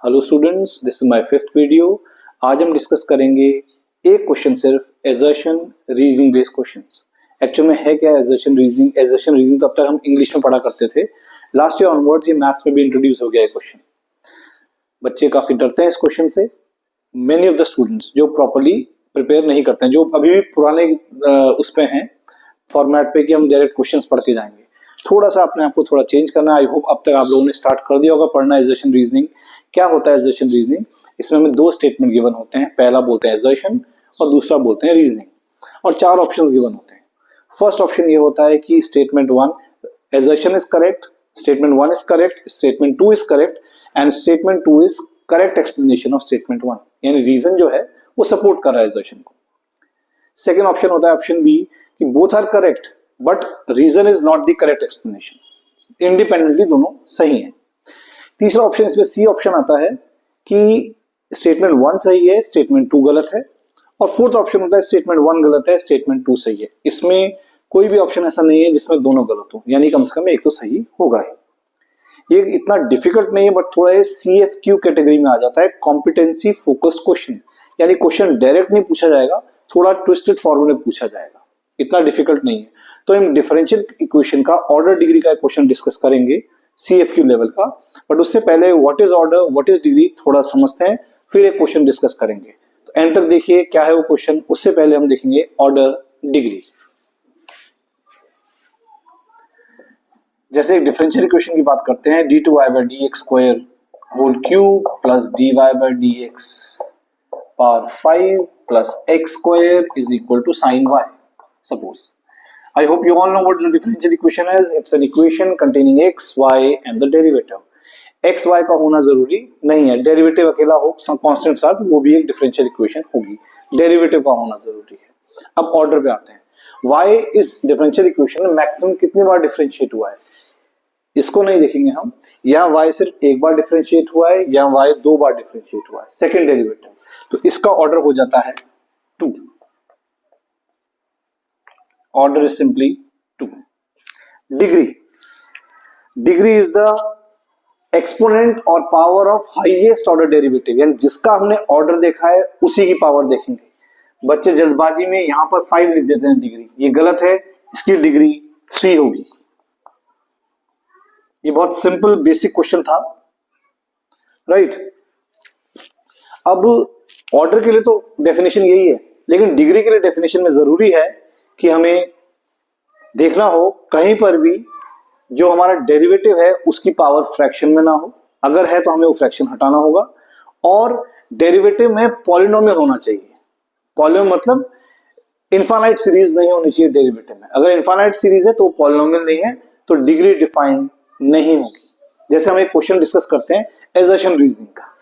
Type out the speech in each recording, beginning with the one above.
Hello students, this is my fifth video. आज हम discuss करेंगे एक क्वेश्चन सिर्फ, assertion reasoning based questions. Actual में है क्या एजर्शन रीजनिंग? एजर्शन रीजनिंग तो अब तक हम इंग्लिश में पढ़ा करते थे, लास्ट ईयर ऑनवर्ड्स ये मैथ्स में भी इंट्रोड्यूस हो गया है क्वेश्चन। बच्चे काफी डरते हैं इस क्वेश्चन से। मेनी ऑफ द स्टूडेंट्स जो प्रॉपरली प्रिपेयर नहीं करते हैं, जो अभी भी पुराने उस पे हैं फॉर्मेट पे कि हम डायरेक्ट क्वेश्चंस पढ़ के जाएंगे, थोड़ा सा अपने आप को थोड़ा चेंज करना। आई होप अब तक आप लोगों ने स्टार्ट कर दिया होगा पढ़ना एजर्शन रीजनिंग। क्या होता है एजर्शन रीजनिंग? इसमें हमें दो स्टेटमेंट गिवन होते हैं, पहला बोलते हैं एजर्शन और दूसरा बोलते हैं रीजनिंग, और चार ऑप्शंस गिवन होते हैं। फर्स्ट ऑप्शन ये होता है कि statement one, assertion is correct, statement one is correct, statement two is correct and statement two is correct explanation of statement one, यानी रीजन जो है वो सपोर्ट कर रहा है एजर्शन को। सेकेंड ऑप्शन होता है ऑप्शन बी कि both are correct but reason is not the correct explanation, independently दोनों सही है। तीसरा ऑप्शन इसमें सी ऑप्शन आता है कि स्टेटमेंट वन सही है, स्टेटमेंट टू गलत है, और फोर्थ ऑप्शन होता है स्टेटमेंट वन गलत है, स्टेटमेंट टू सही है। इसमें कोई भी ऑप्शन ऐसा नहीं है जिसमें दोनों गलत हो, यानी कम से कम एक तो सही होगा ही। ये इतना डिफिकल्ट नहीं है, बट थोड़ा ये CFQ कैटेगरी में आ जाता है, कॉम्पिटेंसी फोकस्ड क्वेश्चन, यानी क्वेश्चन डायरेक्ट नहीं पूछा जाएगा, थोड़ा ट्विस्टेड फॉर्म में पूछा जाएगा, इतना डिफिकल्ट नहीं है। तो हम डिफरेंशियल इक्वेशन का ऑर्डर डिग्री का क्वेश्चन डिस्कस करेंगे CFQ लेवल का, बट उससे पहले what is order what is degree थोड़ा समझते हैं, फिर एक क्वेश्चन डिस्कस करेंगे। तो एंड तक देखिए क्या है वो क्वेश्चन, उससे पहले हम देखेंगे ऑर्डर डिग्री। जैसे एक डिफरेंशियल इक्वेशन की बात करते हैं, d2y/dx² whole cube plus dy/dx power 5 plus x² is equal to sin y. Suppose. I hope you all know what the differential equation is. It's an equation containing x, y and the derivative. x, y का होना जरूरी नहीं है, derivative अकेला हो constant साथ वो भी एक डिफरेंशियल इक्वेशन होगी, डेरिवेटिव का होना जरूरी है। अब ऑर्डर पे आते हैं। y इस डिफरेंशियल इक्वेशन में मैक्सिमम कितनी बार डिफरेंशिएट हुआ है, इसको नहीं देखेंगे हम। या y सिर्फ एक बार डिफरेंशिएट हुआ है या y दो बार डिफरेंशिएट हुआ है, सेकंड डेरिवेटिव, तो इसका ऑर्डर हो जाता है 2। Order is simply 2। Degree is the exponent और power of highest order derivative, यानी जिसका हमने ऑर्डर देखा है उसी की पावर देखेंगे। बच्चे जल्दबाजी में यहां पर 5 लिख देते हैं डिग्री, ये गलत है, इसकी डिग्री 3 होगी। ये बहुत सिंपल बेसिक क्वेश्चन था, राइट। अब ऑर्डर के लिए तो डेफिनेशन यही है, लेकिन डिग्री के लिए डेफिनेशन में जरूरी है कि हमें देखना हो कहीं पर भी जो हमारा डेरिवेटिव है उसकी पावर फ्रैक्शन में ना हो, अगर है तो हमें वो फ्रैक्शन हटाना होगा, और डेरिवेटिव में पॉलिनोमियल होना चाहिए। पॉलिनोमियल मतलब इनफाइनाइट सीरीज नहीं होनी चाहिए डेरिवेटिव में। अगर इनफाइनाइट सीरीज है तो पॉलिनोमियल नहीं है, तो डिग्री डिफाइन नहीं होगी। जैसे हम एक क्वेश्चन डिस्कस करते हैं एजर्शन रीजनिंग का,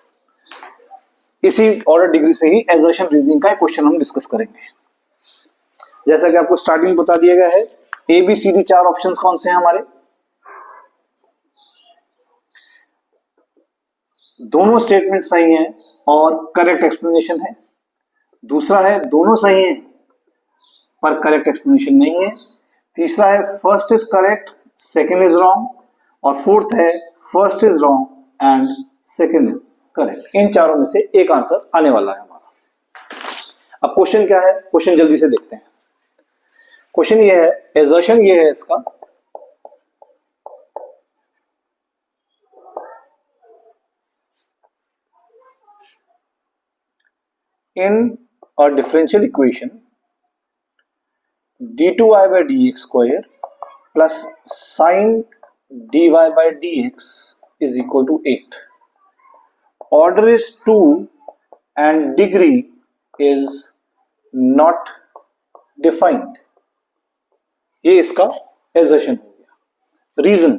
इसी ऑर्डर डिग्री से ही एजर्शन रीजनिंग का क्वेश्चन हम डिस्कस करेंगे। जैसा कि आपको स्टार्टिंग बता दिया गया है, ABCD 4 ऑप्शंस कौन से हैं हमारे, दोनों स्टेटमेंट सही हैं और करेक्ट एक्सप्लेनेशन है। दूसरा है दोनों सही हैं पर करेक्ट एक्सप्लेनेशन नहीं है। तीसरा है first is correct second is wrong, और फोर्थ है first is wrong and second is correct. इन चारों में से एक आंसर आने वाला है हमारा। अब क्वेश्चन क्या है, क्वेश्चन जल्दी से देखते हैं। क्वेश्चन ये है, एजर्शन ये है इसका, in a differential equation d2y/dx² plus sin dy/dx is equal to 8. Order is 2 and degree is not defined. ये इसका assertion हो गया। Reason,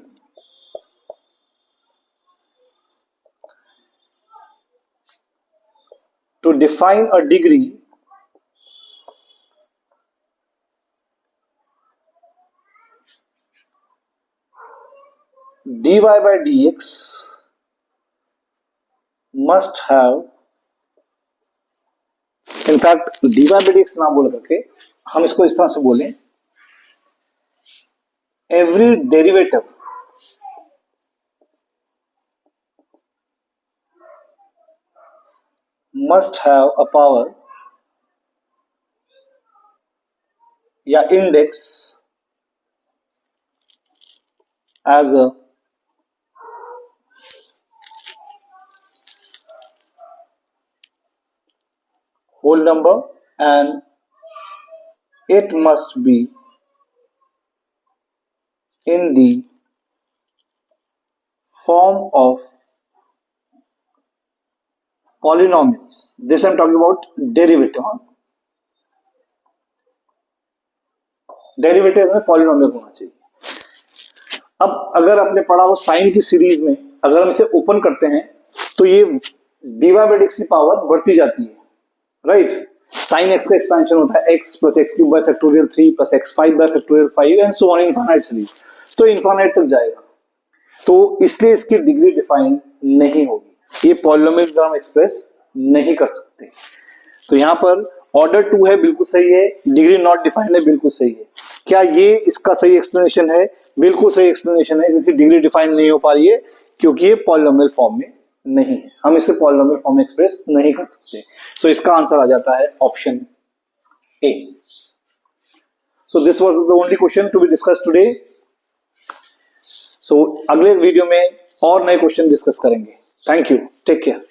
to define a degree, dy/dx must have, in fact dy/dx ना बोल करके हम इसको इस तरह से बोलें, every derivative must have a power या index as a whole number and it must be in the form of polynomials. This I'm talking about derivative. Derivative में पॉलिनोमियल होना चाहिए. अब अगर आपने पढ़ा हो साइन की सीरीज में, अगर हम इसे ओपन करते हैं तो ये dy बाई डिक्स की पावर बढ़ती जाती है, राइट. साइन एक्स का एक्सपेंशन होता है x plus x cube by factorial 3 plus x 5 by factorial 5 and so on infinite series. तो इनफाइनाइट तक जाएगा, तो इसलिए इसकी डिग्री डिफाइन नहीं होगी. ये पॉलिनोमियल हम एक्सप्रेस नहीं कर सकते. तो यहां पर ऑर्डर 2 है, बिल्कुल सही है. डिग्री नॉट डिफाइंड है, बिल्कुल सही है. क्या ये इसका सही एक्सप्लेनेशन है? बिल्कुल सही एक्सप्लेनेशन है. इसकी डिग्री डिफाइन नहीं हो पा रही है क्योंकि ये पॉलिनोमियल फॉर्म में नहीं है. हम इसे पॉलिनोमियल फॉर्म में एक्सप्रेस नहीं कर सकते. सो इसका आंसर आ जाता है option A. So this was the only question to be discuss today. सो अगले वीडियो में और नए क्वेश्चन डिस्कस करेंगे. Thank you. Take care.